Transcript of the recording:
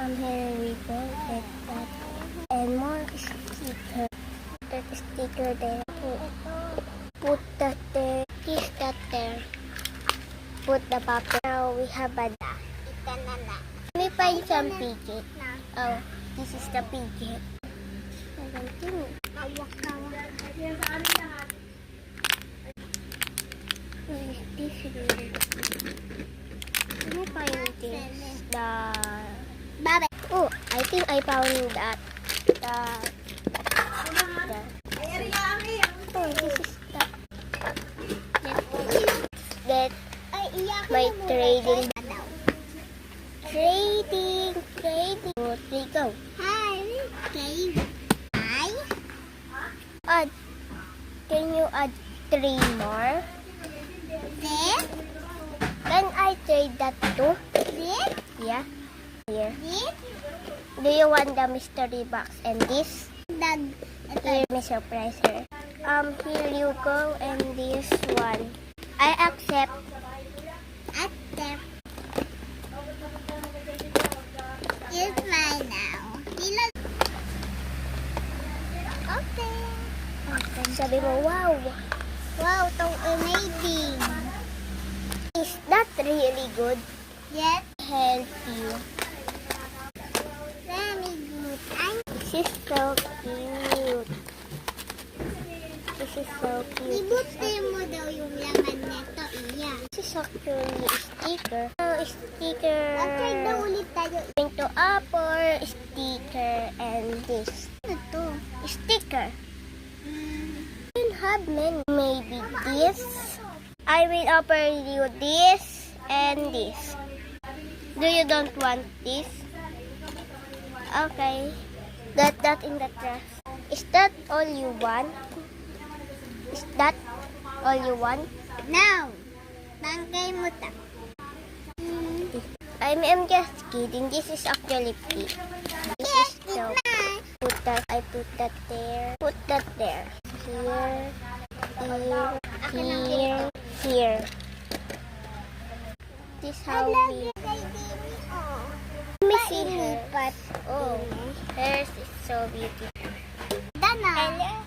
Here we go, get that. And more sticker. That sticker there. Put that there. Kiss that there. Put the paper. Now we have a da. Let me find some piglet. Oh, this is the piglet. What is this really? Let me find this. Oh, I think I found that. Oh, this is that my trading. Oh, there you go. Add. Can you add 3 more? Can I trade that too? Yeah. Here. Do you want the mystery box and this? Here, me surprise her. Here you go and this one. I accept. It's mine now. Okay. Sabi mo, wow. Wow, tong amazing. Is that really good? Yes. Help you. Very good. This is so cute. This is so cute. Ibutin mo daw yung laman nito, iya. This is actually a sticker. Oh, sticker. Okay, daw ulit tayo. Going to upper sticker and this. Ano to? Sticker. You have many. Maybe this. I will offer you this and this. Do you don't want this? Okay. That in the trash. Is that all you want? Is that all you want? No. Bangkay mo ta. I'm just kidding. This is actually pink. This is so put that. I put that there. Put that there. Here. This how we. Let me see her. But oh, hers is so beautiful. Hello.